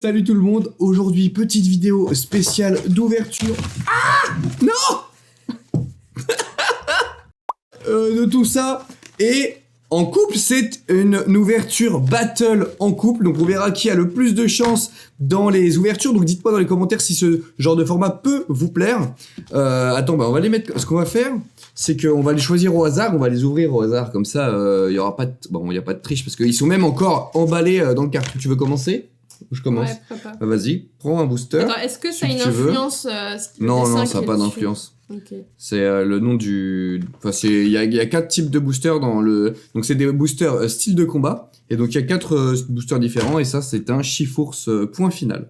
Salut tout le monde, aujourd'hui petite vidéo spéciale d'ouverture. Ah non de tout ça. Et en couple, c'est une ouverture battle en couple. Donc on verra qui a le plus de chance dans les ouvertures. Donc dites-moi dans les commentaires si ce genre de format peut vous plaire. Attends, on va les mettre. Ce qu'on va faire, c'est qu'on va les choisir au hasard. On va les ouvrir au hasard. Comme ça, il y aura pas de... Bon, il n'y a pas de triche parce qu'ils sont même encore emballés dans le carton. Tu veux commencer ? Je commence. Ouais, pourquoi pas. Bah, vas-y, prends un booster. Attends, est-ce que ça a une influence Non, ça n'a pas d'influence. Okay. C'est le nom du... Enfin, il y a 4 types de boosters dans le... Donc c'est des boosters style de combat. Et donc il y a 4 boosters différents. Et ça, c'est un Chifours point final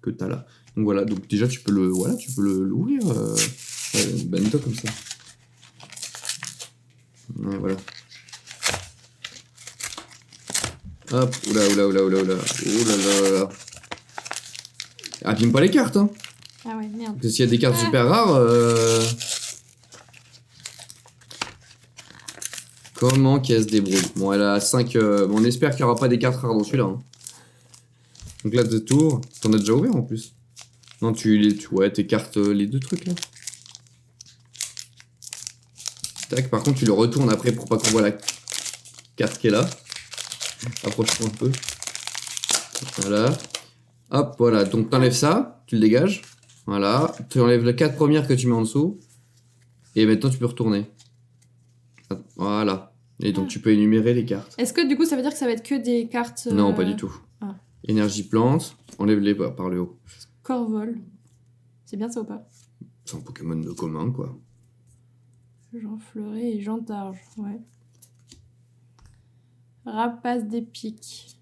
que t'as là. Donc voilà, donc déjà tu peux le... Voilà, tu peux l'ouvrir. Banito comme ça. Ouais, voilà. Hop, oula. Abîme pas les cartes, hein. Ah ouais, merde. Parce que s'il y a des cartes super rares, comment qu'elle se débrouille? Bon, elle a 5... on espère qu'il n'y aura pas des cartes rares dans celui-là. Hein. Donc là, 2 tours. T'en as déjà ouvert en plus. Non, ouais, t'écartes les 2 trucs là. Tac, par contre, tu le retournes après pour pas qu'on voit la carte qui est là. Approche-toi un peu. Voilà. Hop, voilà. Donc t'enlèves ça, tu le dégages. Voilà. Tu enlèves les 4 premières que tu mets en dessous. Et maintenant tu peux retourner. Voilà. Et donc tu peux énumérer les cartes. Est-ce que du coup ça veut dire que ça va être que des cartes... Non, pas du tout. Ah. Énergie plante, enlève-les par le haut. Corvol. C'est bien ça ou pas? C'est un Pokémon de commun, quoi. Jean Fleuret et Jean d'Arge, ouais. Rapace d'épique.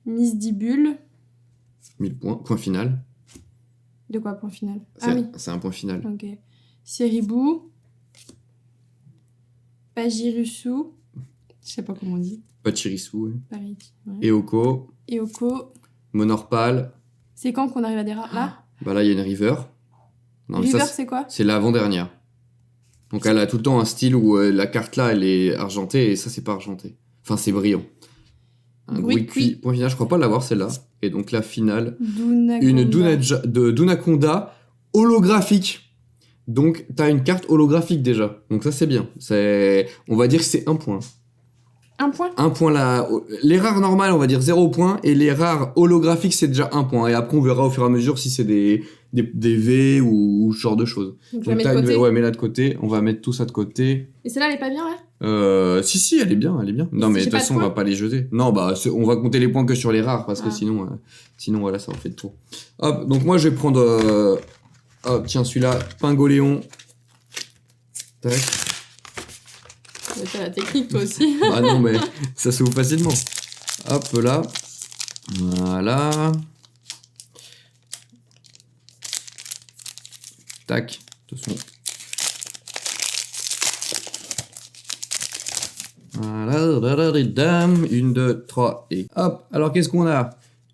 Misdibule. 1000 points. Point final. De quoi, point final? C'est un point final. Ok. Séribou. Pagirusou. Je sais pas comment on dit. Pachirisu, ouais. Paris. Ouais. Eoko. Eoko. Monorpal. C'est quand qu'on arrive à des rares? Là? Bah là, il y a une River. Non, River, c'est quoi? C'est l'avant-dernière. Donc elle a tout le temps un style où la carte là, elle est argentée et ça, c'est pas argenté. Enfin, c'est brillant. Un Guicui. Point final, je crois pas l'avoir celle-là. Et donc la finale, une Dunaconda holographique. Donc t'as une carte holographique déjà. Donc ça c'est bien. On va dire que c'est 1 point. 1 point? 1 point là. Les rares normales on va dire 0 point. Et les rares holographiques c'est déjà 1 point. Et après on verra au fur et à mesure si c'est des V ou ce genre de choses. Donc mets de côté. Ouais, mets-la de côté. On va mettre tout ça de côté. Et celle-là elle est pas bien là? Si, elle est bien. Non, mais de toute façon, on va pas les jeter. Non, bah, on va compter les points que sur les rares, parce que sinon, voilà, ça en fait trop. Hop, donc moi, je vais prendre... hop, tiens, celui-là, Pingoléon. Tac. T'as la technique, toi aussi. Ah non, mais ça s'ouvre facilement. Hop, là. Voilà. Tac. De toute façon... Voilà, 1, 2, 3 et hop. Alors qu'est-ce qu'on a?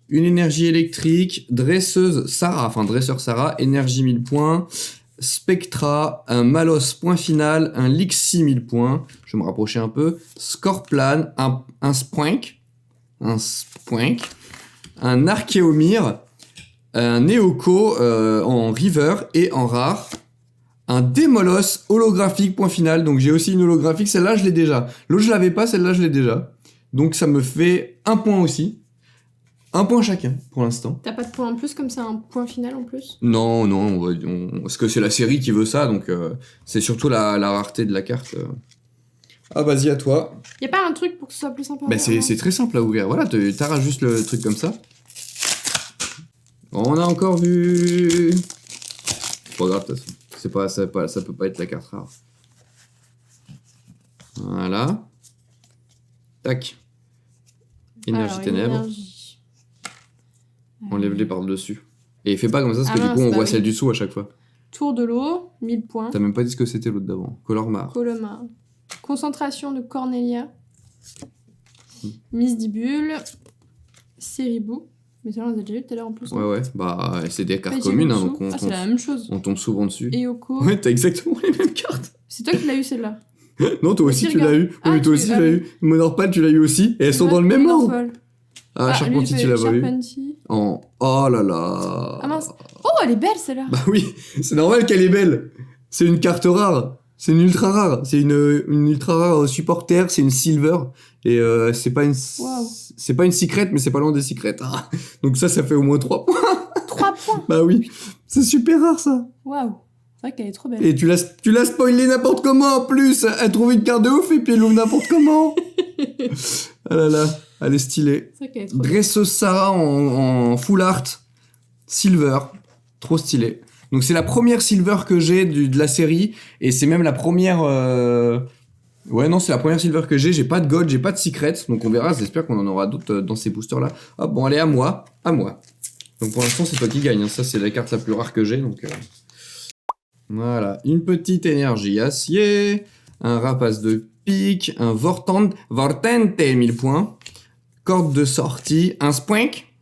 Une énergie électrique, dresseuse Sarah, enfin dresseur Sarah, énergie 1000 points, Spectra, un Malos point final, un Lixi 1000 points, je vais me rapprocher un peu, Scorplan, un Spoink, un Archéomir, un Neoko en River et en rare. Un Démolos holographique, point final. Donc j'ai aussi une holographique, celle-là je l'ai déjà. L'autre je l'avais pas, celle-là je l'ai déjà. Donc ça me fait 1 point aussi. 1 point chacun pour l'instant. T'as pas de point en plus comme ça, un point final en plus? Non, parce que c'est la série qui veut ça, donc c'est surtout la rareté de la carte. Ah vas-y à toi. Y'a pas un truc pour que ce soit plus sympa? Bah c'est très simple à ouvrir. Voilà, t'arraches juste le truc comme ça. On a encore vu... Pas grave de toute façon. Ça peut pas être la carte rare. Voilà. Tac. Énergie ténèbres. Énergie. Enlève-les par-dessus. Et fais pas comme ça, parce que du coup, on voit celle du dessous à chaque fois. Tour de l'eau, 1000 points. T'as même pas dit ce que c'était l'autre d'avant. Colormar. Concentration de Cornelia. Misdibule. Séribou. Mais ça, on les a déjà eu tout à l'heure en plus. Ouais. Bah, c'est des cartes communes, hein, donc c'est la même chose. On tombe souvent dessus. Eoko. Ouais, t'as exactement les mêmes cartes. C'est toi qui l'as eu celle-là. Non, toi aussi tu l'as eu. Oui, toi aussi tu l'as eu. Monorpal, tu l'as eu aussi. Et elles sont dans le même ordre. Ah, Charpentier, tu l'as pas eu. Charpentier. Oh là là. Ah mince. Oh, elle est belle celle-là. Bah oui, c'est normal qu'elle est belle. C'est une carte rare. C'est une ultra rare. C'est une ultra rare supporter. C'est une silver. Et c'est pas une Waouh. c'est pas une secret, mais c'est pas loin des secrets. Ah. Donc ça fait au moins 3 points. 3 points. Bah oui, c'est super rare ça. Waouh. C'est vrai qu'elle est trop belle. Et tu l'as spoilé n'importe comment en plus. Elle trouve une carte de ouf et puis elle l'ouvre n'importe comment. Ah là là, elle est stylée. C'est vrai qu'elle est trop belle. Dresseuse Sarah en full art silver, trop stylé. Donc c'est la première silver que j'ai de la série et c'est même la première. Ouais non c'est la première silver que j'ai. J'ai pas de gold, j'ai pas de secret. Donc on verra. J'espère qu'on en aura d'autres dans ces boosters là. Hop bon allez à moi. Donc pour l'instant c'est toi qui gagne. Hein. Ça c'est la carte la plus rare que j'ai donc. Voilà une petite énergie acier, un rapace de pique, un Vortente 1000 points. Corde de sortie, un Spoink.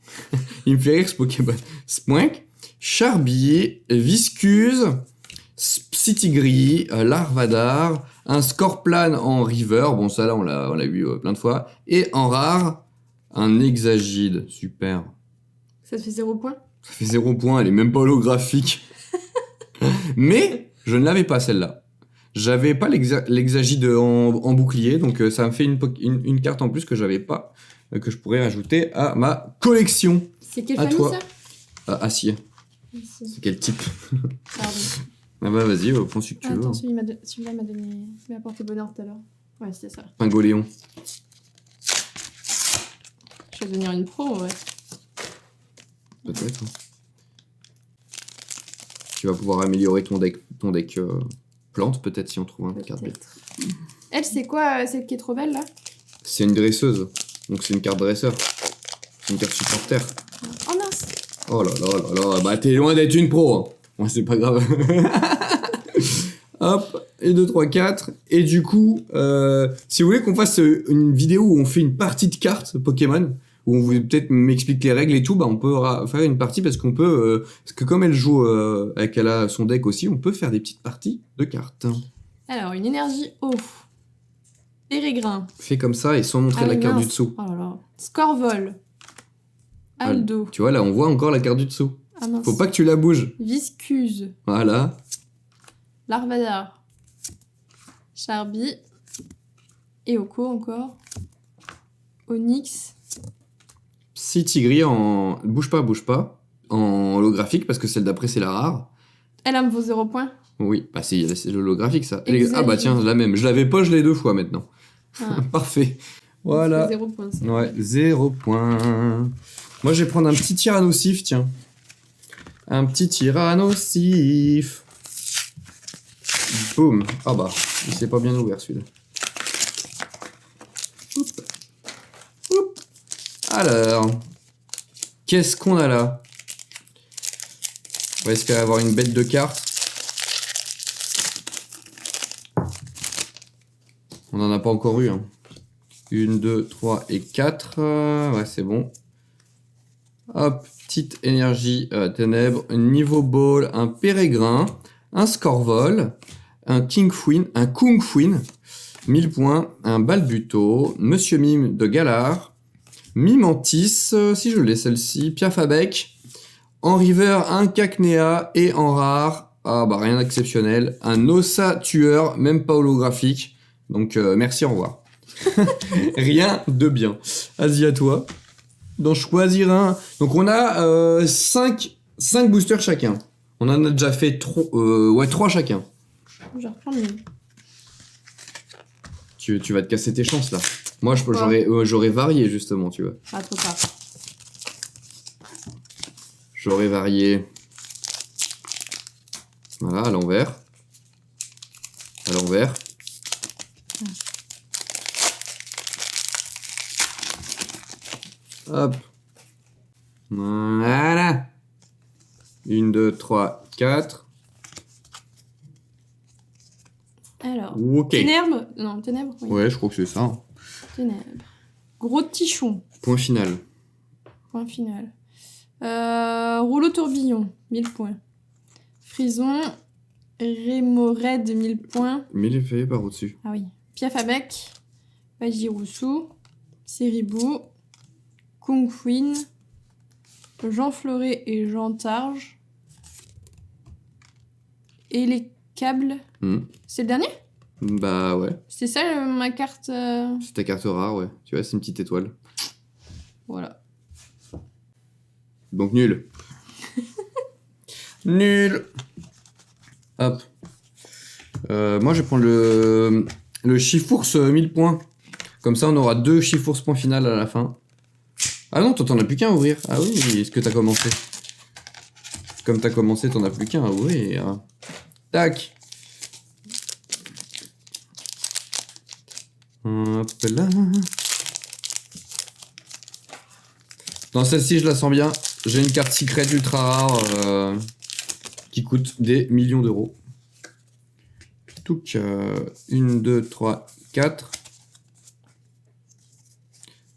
Il me fait rire ce Pokémon. Spoink. Charbier, Viscuse, Psytigris, Larvadar, un Scorplan en River. Bon, ça là, on l'a eu plein de fois. Et en rare, un Hexagide. Super. Ça te fait 0 points. Ça fait 0 points, elle est même pas holographique. Mais je ne l'avais pas celle-là. J'avais pas l'Hexagide en bouclier, donc ça me fait une carte en plus que j'avais pas, que je pourrais ajouter à ma collection. C'est quelle À famille toi. ça Acier. Ici. C'est quel type? Pardon. Ah bah vas-y, prends celui que tu veux. Attends, hein. celui-là m'a apporté bonheur tout à l'heure. Ouais, c'était ça. Pingoléon. Je vais devenir une pro, ouais. Peut-être. hein. Tu vas pouvoir améliorer ton deck plante, peut-être, si on trouve un carte bête. Peut-être. Elle, c'est quoi celle qui est trop belle là? C'est une dresseuse. Donc c'est une carte dresseur. C'est une carte supporter. Oh mince! Oh là là là là, bah t'es loin d'être une pro. Hein. Ouais, c'est pas grave. Hop, et 2, 3, 4. Et du coup, si vous voulez qu'on fasse une vidéo où on fait une partie de cartes Pokémon, où on vous peut-être m'explique les règles et tout, bah on peut faire une partie parce qu'on peut, parce que comme elle joue, qu'elle a son deck aussi, on peut faire des petites parties de cartes. Alors, une énergie eau. Pérégrin. Fait comme ça et sans montrer Ah la oui, carte mince. du dessous. Oh là là. Scorvol. Aldo. Tu vois, là, on voit encore la carte du dessous. Ah mince. Faut pas que tu la bouges. Viscuse. Voilà. Larvadar. Charby. Eoko encore. Onyx. Psytigris en... Bouge pas. En holographique, parce que celle d'après, c'est la rare. Elle me vaut 0 points. Oui, bah c'est l'holographique, ça. Exagère. Ah bah tiens, la même. Je l'avais pas, je l'ai 2 fois, maintenant. Ah. Parfait. Voilà. 0 points. Ça. Ouais, 0 points. Moi, je vais prendre un petit tyrannosif, tiens. Un petit tyrannosif. Boum. Ah bah, il s'est pas bien ouvert, celui-là. Oup. Oup. Alors, qu'est-ce qu'on a là? On va espérer avoir une bête de cartes. On n'en a pas encore eu. Hein. 1, 2, 3 et 4. Ouais, c'est bon. Hop, petite énergie ténèbres. Niveau ball, un pérégrin, un scorvol, un kung queen, 1000 points, un balbuto, monsieur mime de Galar, mimantis, si je l'ai celle-ci, piafabec, en river, un cacnea et en rare, ah bah rien d'exceptionnel, un ossa tueur, même pas holographique. Donc merci, au revoir. Rien de bien. Vas-y à toi. D'en choisir un. Donc on a 5 boosters chacun. On en a déjà fait 3 chacun. Je vais reprendre les... Tu vas te casser tes chances là. Moi j'aurais varié justement, tu vois. Ah, trop tard. J'aurais varié. Voilà, à l'envers. À l'envers. Hop. Voilà. 1, 2, 3, 4. Alors. Ok. Ténèbres. Non, ténèbres. Oui. Ouais, je crois que c'est ça. hein. Ténèbres. Gros tichon. Point final. Point final. Rouleau tourbillon. 1000 points. Frison. Rémored. 1000 points. Mais il est fait par au-dessus. Ah oui. Piafabec. Vagiroussou. Séribou. Kung Queen, Jean Fleuret et Jean Targe. Et les câbles. C'est le dernier? Bah ouais. C'est ça ma carte. C'est ta carte rare, ouais. Tu vois, c'est une petite étoile. Voilà. Donc nul. Nul. Hop. Moi, je vais prendre le Chifours 1000 points. Comme ça, on aura 2 Chifours point final à la fin. Ah non, toi, t'en as plus qu'un à ouvrir. Ah oui, est-ce que t'as commencé? Comme t'as commencé, t'en as plus qu'un à ouvrir. Tac. Hop là. Dans celle-ci, je la sens bien. J'ai une carte secret ultra rare qui coûte des millions d'euros. Touc. 1, 2, 3, 4.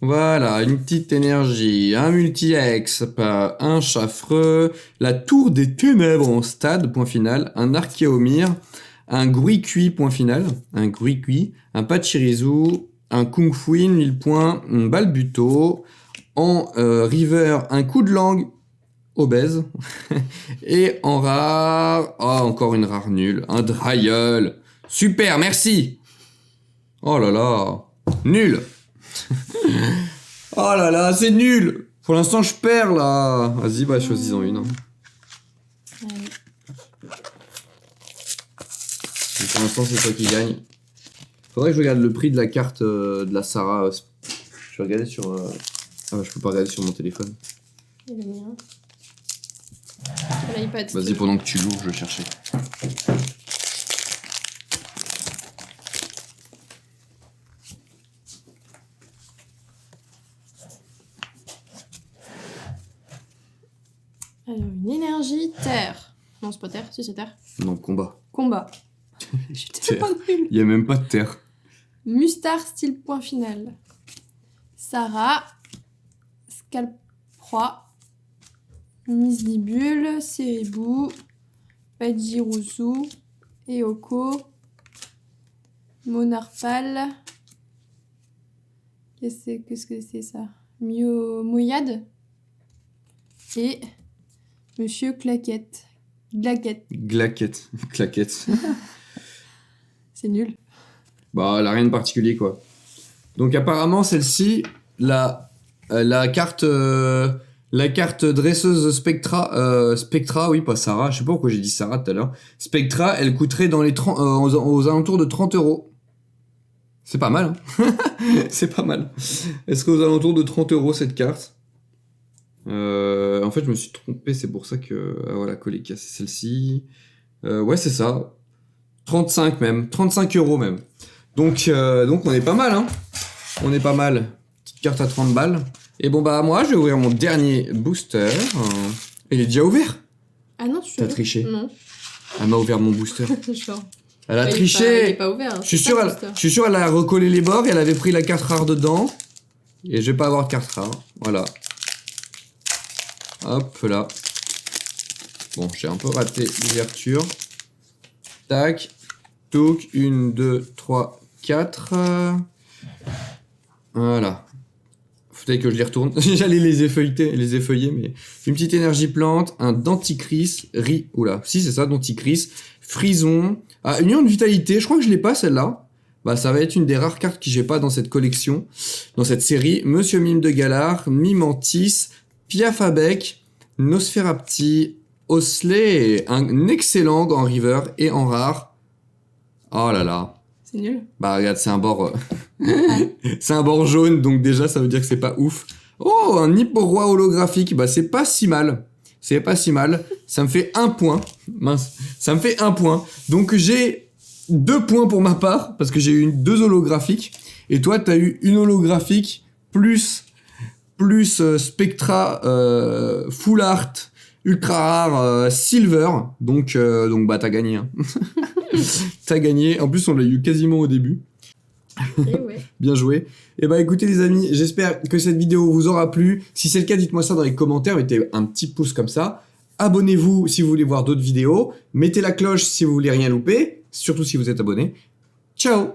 Voilà, une petite énergie, un multi-ex, un chafreux, la tour des ténèbres en stade, point final, un archéomir, un gruicui, point final, un gruicui, un pachirisu, un kung fuin, 1000 points, un balbuto, en river, un coup de langue, obèse, et en rare, encore une rare nulle, un drailleul, super, merci. Oh là là, nul. Oh là là, c'est nul. Pour l'instant, je perds là. Vas-y, bah choisis-en une. Ouais. Et pour l'instant, c'est toi qui gagne. Faudrait que je regarde le prix de la carte de la Sarah. Je vais regarder sur. Ah, je peux pas regarder sur mon téléphone. Et le mien. L'iPad. Vas-y, pendant que tu l'ouvres, je vais chercher. Alors, une énergie terre. Non, c'est pas terre, si c'est terre. Non, combat. Combat. J'étais pas nulle. Il y a même pas de terre. Mustar style point final. Sarah. Scalproie. Misdibule. Ceribou. Pajirusu. Eoko. Monarpal. Qu'est-ce que c'est ça? Moyade. Et Monsieur Claquette. Glaquette. Glaquette. Claquette. C'est nul. Bah, elle a rien de particulier, quoi. Donc, apparemment, celle-ci, la carte dresseuse Spectra, oui, pas Sarah, je sais pas pourquoi j'ai dit Sarah tout à l'heure. Spectra, elle coûterait dans les aux alentours de 30 €. C'est pas mal, hein. C'est pas mal. Est-ce qu'aux alentours de 30 € cette carte? En fait, je me suis trompé, c'est pour ça que... Ah, voilà, coller cassé celle-ci. Ouais, c'est ça. 35 même. 35 € même. Donc, on est pas mal, hein. On est pas mal. Petite carte à 30 balles. Et bon, bah, moi, je vais ouvrir mon dernier booster. Il est déjà ouvert. Ah non, tu T'as triché. Non. Elle m'a ouvert mon booster. Genre. Elle a Il triché. est pas ouvert. Hein. Je suis sûr, elle a recollé les bords et elle avait pris la carte rare dedans. Et je vais pas avoir de carte rare. Voilà. Hop là. Bon, j'ai un peu raté l'ouverture. Tac. Touc. 1, 2, 3, 4. Voilà. Faudrait que je les retourne. J'allais les effeuiller, mais... Une petite énergie plante, un denticris, oula, si c'est ça, denticris, frison, union de vitalité, je crois que je l'ai pas celle-là. Bah ça va être une des rares cartes que j'ai pas dans cette collection, dans cette série. Monsieur Mime de Galar, Mimantis, Piafabec, Nosferapti, Osley, un excellent en river et en rare. Oh là là. C'est nul. Bah regarde, c'est un bord... c'est un bord jaune, donc déjà ça veut dire que c'est pas ouf. Oh, un hippo-roi holographique, bah c'est pas si mal. C'est pas si mal. Ça me fait 1 point. Mince. Ça me fait 1 point. Donc j'ai 2 points pour ma part, parce que j'ai eu 2 holographiques. Et toi, t'as eu une holographique, plus Spectra, Full Art, Ultra Rare, Silver. Donc bah t'as gagné. Hein. T'as gagné. En plus, on l'a eu quasiment au début. Et ouais. Bien joué. Et bah écoutez les amis, j'espère que cette vidéo vous aura plu. Si c'est le cas, dites-moi ça dans les commentaires, mettez un petit pouce comme ça. Abonnez-vous si vous voulez voir d'autres vidéos. Mettez la cloche si vous voulez rien louper, surtout si vous êtes abonné. Ciao!